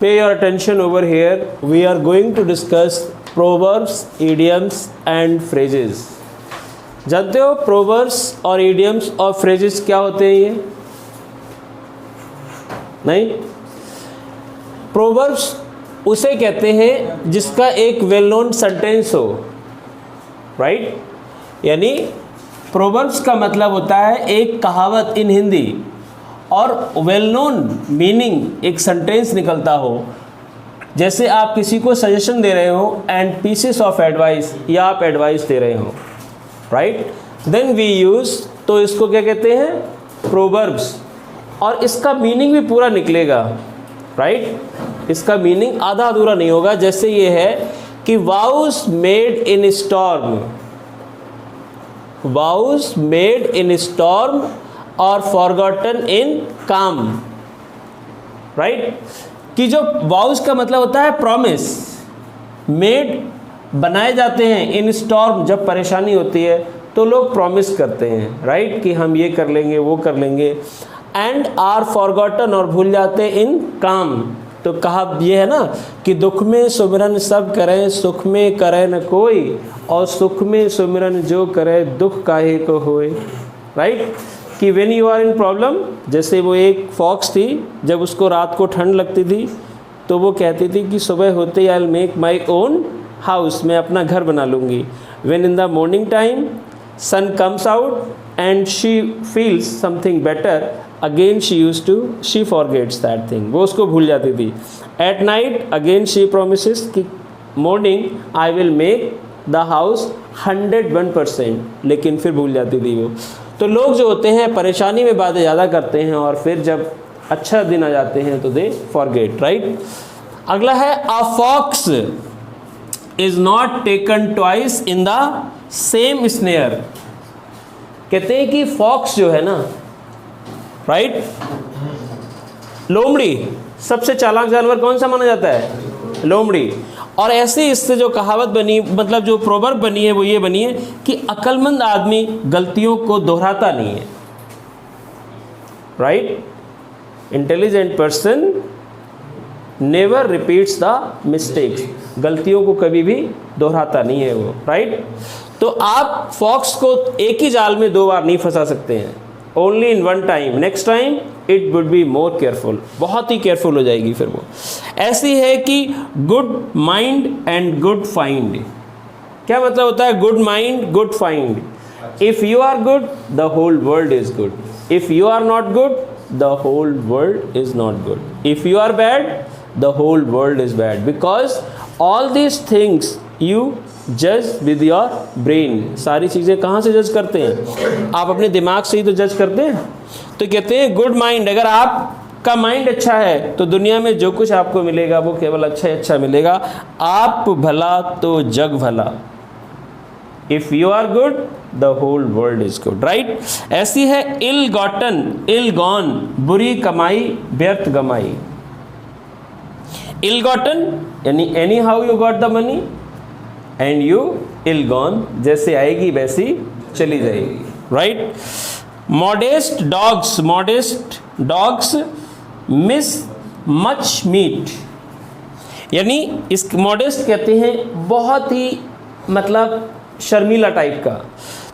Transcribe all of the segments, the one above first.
Pay your attention over here. We are going to discuss proverbs, idioms and phrases. जानते हो proverbs और idioms और phrases क्या होते हैं? ये नहीं, proverbs उसे कहते हैं जिसका एक वेल नोन सेंटेंस हो, राइट? यानी proverbs का मतलब होता है एक कहावत इन हिंदी और वेल नोन मीनिंग एक सेंटेंस निकलता हो। जैसे आप किसी को सजेशन दे रहे हो एंड पीसेस ऑफ एडवाइस, या आप एडवाइस दे रहे हो, राइट? देन वी यूज़, तो इसको क्या कहते हैं? प्रोवर्ब्स। और इसका मीनिंग भी पूरा निकलेगा, राइट? इसका मीनिंग आधा अधूरा नहीं होगा। जैसे ये है कि vows made in storm, vows made in storm और फॉरगॉटन इन काम, राइट? कि जो वाउस का मतलब होता है प्रॉमिस, मेड बनाए जाते हैं, इन स्टॉर्म जब परेशानी होती है तो लोग प्रॉमिस करते हैं, राइट? कि हम ये कर लेंगे, वो कर लेंगे। एंड आर फॉरगॉटन, और भूल जाते हैं इन काम। तो कहा ये है ना कि दुख में सुमिरन सब करें, सुख में करे न कोई, और सुख में सुमिरन जो करे दुख काहे को होए, राइट? कि when you are in problem, जैसे वो एक फॉक्स थी, जब उसको रात को ठंड लगती थी तो वो कहती थी कि सुबह होते ही I will make my own house, मैं अपना घर बना लूँगी। When in the morning time sun comes out and she feels something better, again she forgets that thing, वो उसको भूल जाती थी। At night again she promises कि morning I will make the house 101%, लेकिन फिर भूल जाती थी वो। तो लोग जो होते हैं परेशानी में बातें ज़्यादा करते हैं और फिर जब अच्छा दिन आ जाते हैं तो दे फॉरगेट, राइट? अगला है a fox is not taken twice in the same snare. कहते हैं कि फॉक्स जो है ना, राइट, लोमड़ी, सबसे चालाक जानवर कौन सा माना जाता है? लोमड़ी। और ऐसे इससे जो कहावत बनी, मतलब जो प्रोवर्ब बनी है वो ये बनी है कि अक्लमंद आदमी गलतियों को दोहराता नहीं है, right? Intelligent person never repeats the mistakes, गलतियों को कभी भी दोहराता नहीं है वो, राइट? तो आप फॉक्स को एक ही जाल में दो बार नहीं फंसा सकते हैं, only in one time. Next time it would be more careful, बहुत ही केयरफुल हो जाएगी फिर वो। ऐसी है कि good mind and good find. क्या मतलब होता है good mind, good find? If you are good the whole world is good, if you are not good the whole world is not good, if you are bad the whole world is bad, because all these things you जज with your brain. सारी चीज़ें कहाँ से जज करते हैं? आप अपने दिमाग से ही तो जज करते हैं। तो कहते हैं गुड माइंड, अगर आपका माइंड अच्छा है तो दुनिया में जो कुछ आपको मिलेगा वो केवल अच्छा ही अच्छा मिलेगा। आप भला तो जग भला, if you are good the whole world is good, right? ऐसी है इल गॉटन इल गॉन, बुरी कमाई व्यर्थ गमाई। इल गॉटन यानी any how you got the money, and you ill gone, जैसे आएगी वैसी चली जाएगी, right? Modest dogs miss much meat, यानी इस मॉडेस्ट कहते हैं बहुत ही मतलब शर्मीला टाइप का।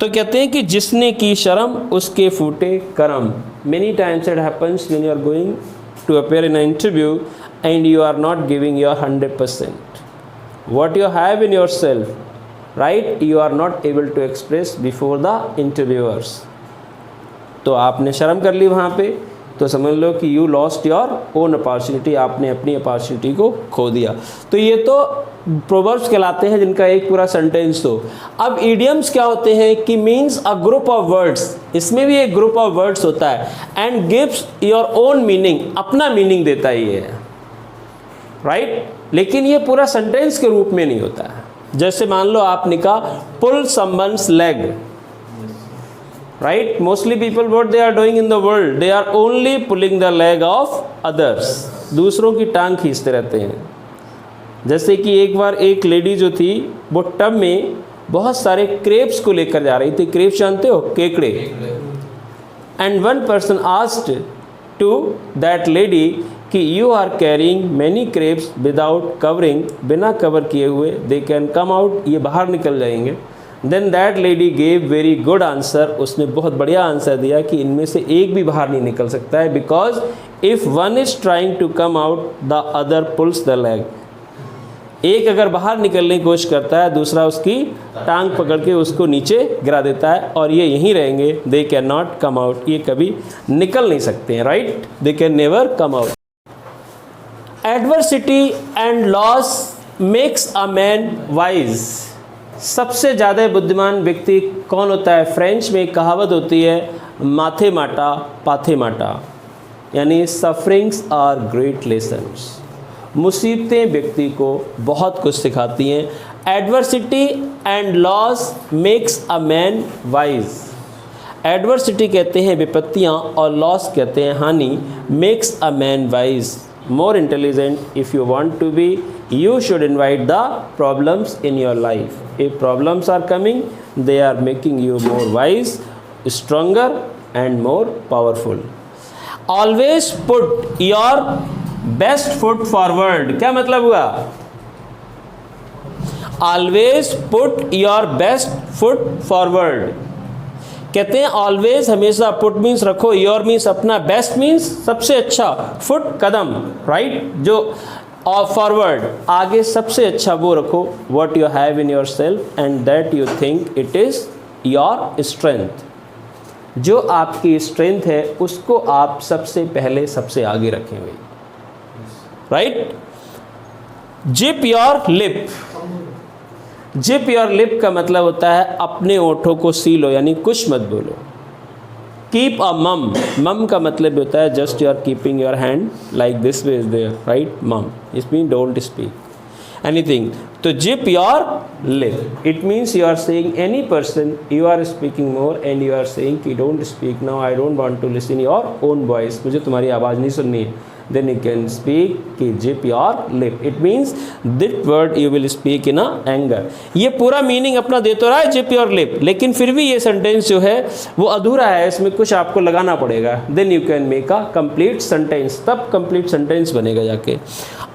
तो कहते हैं कि जिसने की शर्म उसके फूटे करम। Many times it happens when you are going to appear in an interview and you are not giving your 100%. What you have in yourself, right, you are not able to express before the interviewers. तो आपने शर्म कर ली वहाँ पे, तो समझ लो कि you lost your own opportunity, आपने अपनी अपॉर्चुनिटी को खो दिया। तो ये तो प्रोवर्ब्स कहलाते हैं जिनका एक पूरा सेंटेंस हो। अब इडियम्स क्या होते हैं कि means a group of words, इसमें भी एक ग्रुप ऑफ वर्ड्स होता है, and gives your own meaning, अपना मीनिंग देता ही है, राइट? लेकिन ये पूरा सेंटेंस के रूप में नहीं होता है। जैसे मान लो आपने कहा pull someone's leg, right? Mostly people what they are doing in the world, they are only pulling the leg of others, दूसरों की टांग खींचते रहते हैं। जैसे कि एक बार एक लेडी जो थी वो टब में बहुत सारे क्रेप्स को लेकर जा रही थी। क्रेप्स जानते हो? केकड़े। And one person asked to that lady कि you are carrying many crabs without covering, बिना कवर किए हुए दे कैन कम आउट, ये बाहर निकल जाएंगे। Then that lady gave very good answer, उसने बहुत बढ़िया आंसर दिया कि इनमें से एक भी बाहर नहीं निकल सकता है, because if one is trying to come out the other pulls the leg. एक अगर बाहर निकलने की कोशिश करता है, दूसरा उसकी टांग पकड़ के उसको नीचे गिरा देता है, और ये यहीं रहेंगे। They can not come out, ये कभी निकल नहीं सकते हैं, right, they can never come out. Adversity and loss makes a man wise. सबसे ज़्यादा बुद्धिमान व्यक्ति कौन होता है? फ्रेंच में एक कहावत होती है, माथे माटा पाथे माटा, यानी सफरिंग्स आर ग्रेट लेसन्स। मुसीबतें व्यक्ति को बहुत कुछ सिखाती हैं। Adversity and loss makes a man wise. Adversity कहते हैं विपत्तियाँ, और लॉस कहते हैं हानि। Makes a man wise, more intelligent. If you want to be, you should invite the problems in your life. If problems are coming, they are making you more wise, stronger and more powerful. Always put your best foot forward. क्या मतलब हुआ? Always put your best foot forward. कहते हैं always, हमेशा। Put means रखो, your means अपना, best means सबसे अच्छा, फुट कदम, राइट, जो, और फॉरवर्ड आगे, सबसे अच्छा वो रखो, what you have in your self and that you think it is your strength. जो आपकी स्ट्रेंथ है उसको आप सबसे पहले सबसे आगे रखें भाई, right. Zip your lip. Zip your lip का मतलब होता है अपने ओठों को सीलो, यानी कुछ मत बोलो। कीप अ मम। मम का मतलब होता है just you are keeping your hand like this way is there, right, mm. It mean don't speak anything. तो zip your lip, it means you are saying any person you are speaking more and you are saying कि don't speak now, I don't want to listen your own voice, मुझे तुम्हारी आवाज़ नहीं सुननी है। then you can speak कि zip your lip, it means that word you will speak in a anger। ये पूरा मीनिंग अपना दे तो रहा है zip your lip, लेकिन फिर भी ये सेंटेंस जो है वो अधूरा है, इसमें कुछ आपको लगाना पड़ेगा। then you can make a complete sentence, तब complete sentence बनेगा जाके।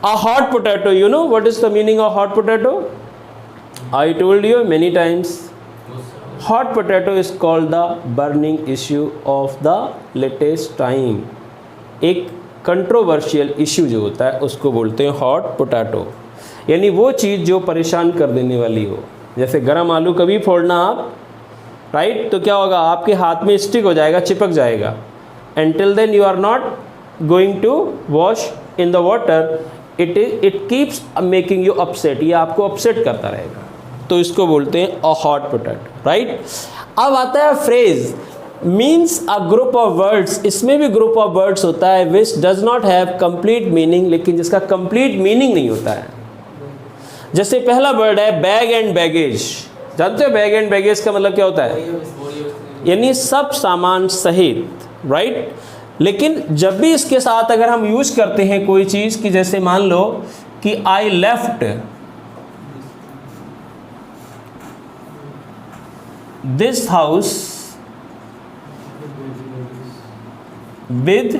a hot potato, you know what is the meaning of hot potato? I told you many times, hot potato is called the burning issue of the latest time। एक controversial issue जो होता है उसको बोलते हैं hot potato, यानी वो चीज़ जो परेशान कर देने वाली हो। जैसे गरम आलू कभी फोड़ना आप, राइट, तो क्या होगा, आपके हाथ में स्टिक हो जाएगा, चिपक जाएगा। Until then you are not going to wash in the water, it keeps making you upset, ये आपको अपसेट करता रहेगा, तो इसको बोलते हैं अ हॉट पोटैटो, राइट। अब आता है phrase, means a group of words. इसमें भी ग्रुप ऑफ वर्ड्स होता है which does not have complete meaning, लेकिन जिसका कंप्लीट मीनिंग नहीं होता है। जैसे पहला वर्ड है बैग एंड बैगेज। जानते हो बैग एंड बैगेज का मतलब क्या होता है? यानी सब सामान सहित, राइट। लेकिन जब भी इसके साथ अगर हम यूज करते हैं कोई चीज़ की, जैसे मान लो कि I left this house with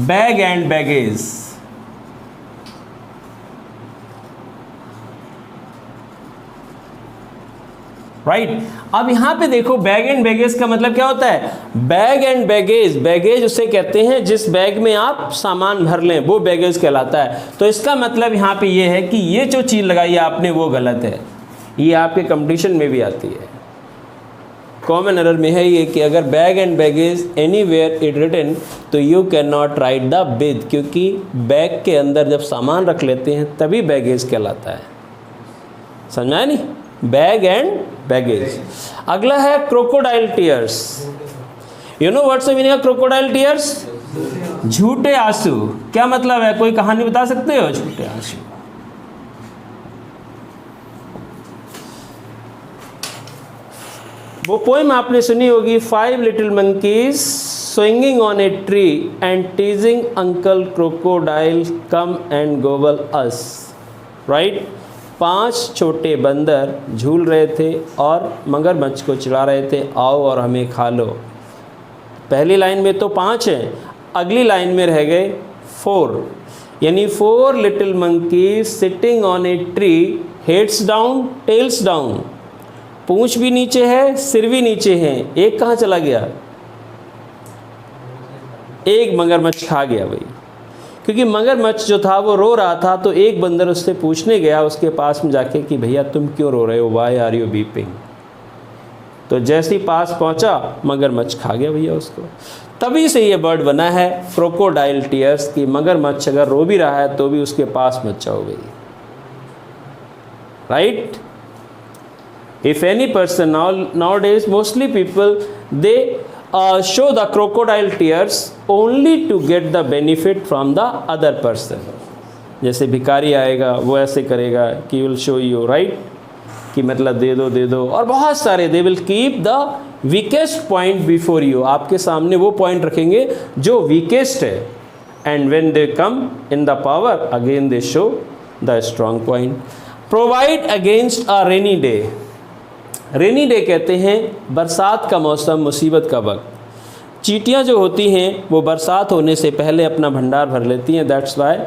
bag and baggage, right. अब यहाँ पे देखो बैग एंड बैगेज का मतलब क्या होता है? बैग एंड बैगेज, बैगेज उसे कहते हैं जिस बैग में आप सामान भर लें, वो बैगेज कहलाता है। तो इसका मतलब यहाँ पे ये है कि ये जो चीज़ लगाई है आपने वो गलत है। ये आपके कंपटीशन में भी आती है, कॉमन एरर में है ये कि अगर bag and baggage anywhere it written तो you can not write the with, क्योंकि बैग के अंदर जब सामान रख लेते हैं तभी बैगेज कहलाता है। समझा नहीं? Bag and baggage. अगला है crocodile tears. You know what's the meaning of crocodile tears? झूठे आंसू। क्या मतलब है? कोई कहानी बता सकते हो? झूठे आंसू। वो पोएम आपने सुनी होगी, 5 little monkeys swinging on a tree and teasing Uncle Crocodile come and gobble us, right? 5 छोटे बंदर झूल रहे थे और मगरमच्छ को चिढ़ा रहे थे, आओ और हमें खा लो। पहली लाइन में तो 5 हैं, अगली लाइन में रह गए 4, यानी 4 little monkey sitting on a tree, heads down tails down, पूंछ भी नीचे है सिर भी नीचे है। एक कहाँ चला गया? एक मगरमच्छ खा गया भाई, क्योंकि मगरमच्छ जो था वो रो रहा था, तो एक बंदर उससे पूछने गया उसके पास में जाके कि भैया तुम क्यों रो रहे हो, वाई आर यू वीपिंग। तो जैसे ही पास पहुंचा मगरमच्छ खा गया भैया उसको। तभी से ये वर्ड बना है क्रोकोडाइल टीयर्स, कि मगरमच्छ अगर रो भी रहा है तो भी उसके पास मत जाओ भाई, right. If any person nowadays mostly people they show the crocodile tears only to get the benefit from the other person। जैसे भिखारी आएगा वो ऐसे करेगा कि विल शो यू, राइट, कि मतलब दे दो दे दो, और बहुत सारे they will keep the weakest point before you, आपके सामने वो पॉइंट रखेंगे जो वीकेस्ट है, and when they come in the power again they show the strong point. Provide against a rainy day, rainy day कहते हैं बरसात का मौसम, मुसीबत का वक्त। चींटियाँ जो होती हैं वो बरसात होने से पहले अपना भंडार भर लेती हैं, that's why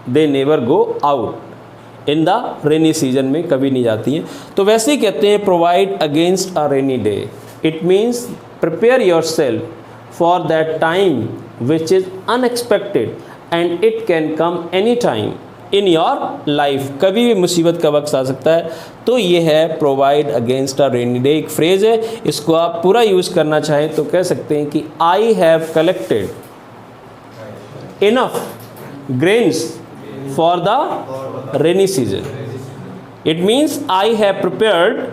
they never go out in the rainy season में, कभी नहीं जाती हैं। तो वैसे ही कहते हैं provide against a rainy day, it means prepare your self for that time which is unexpected and it can come any time in your life, कभी भी मुसीबत का वक्त आ सकता है। तो ये है provide against a rainy day, एक फ्रेज़ है, इसको आप पूरा यूज़ करना चाहें तो कह सकते हैं कि I have collected enough grains for the rainy season. It means I have prepared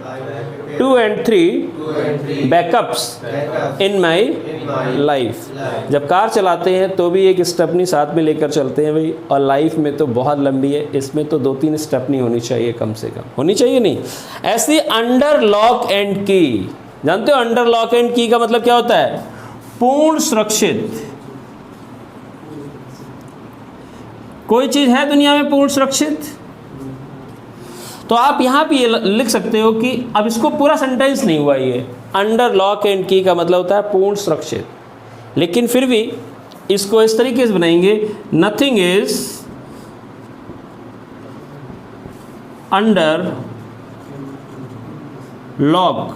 2 and 3 backups in my life. जब कार चलाते हैं तो भी एक स्टेपनी साथ में लेकर चलते हैं भाई, और लाइफ में तो बहुत लंबी है, इसमें तो 2-3 स्टेपनी होनी चाहिए, कम से कम होनी चाहिए नहीं। ऐसे अंडर लॉक एंड की, जानते हो अंडर लॉक एंड की का मतलब क्या होता है? पूर्ण सुरक्षित। कोई चीज़ है दुनिया में पूर्ण सुरक्षित? तो आप यहाँ भी ये लिख सकते हो कि अब इसको पूरा सेंटेंस नहीं हुआ, ये अंडर लॉक एंड की का मतलब होता है पूर्ण सुरक्षित, लेकिन फिर भी इसको इस तरीके से बनाएंगे, nothing is under lock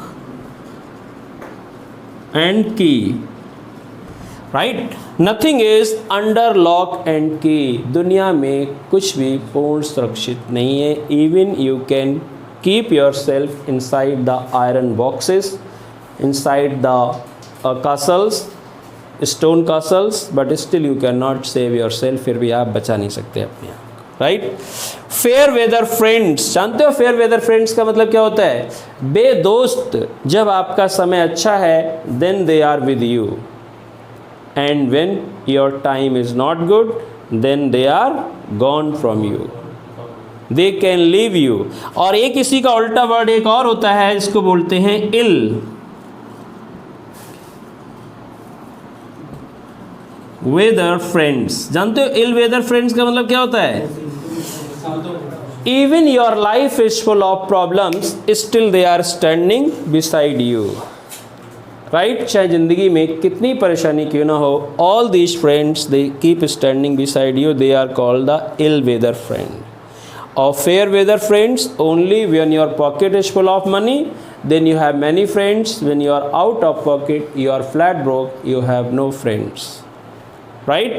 and key, right. Nothing is under lock and key, दुनिया में कुछ भी पूर्ण सुरक्षित नहीं है। Even you can keep yourself inside the iron boxes, inside the castles, stone castles, but still you can not save yourself, फिर भी आप बचा नहीं सकते अपने आप, राइट। फेयर वेदर फ्रेंड्स, जानते हो फेयर वेदर फ्रेंड्स का मतलब क्या होता है? बेदोस्त, जब आपका समय अच्छा है then they are with you, and when your time is not good then they are gone from you, they can leave you। और एक इसी का उल्टा वर्ड एक और होता है, इसको बोलते हैं ill। weather friends, जानते हो ill weather friends का मतलब क्या होता है? even your life is full of problems still they are standing beside you, right. चाहे ज़िंदगी में कितनी परेशानी क्यों ना हो, all these friends they keep standing beside you, they are called the ill weather friend. और fair weather friends only when your pocket is full of money, then you have many friends, when you are out of pocket you are flat broke, you have no friends, right.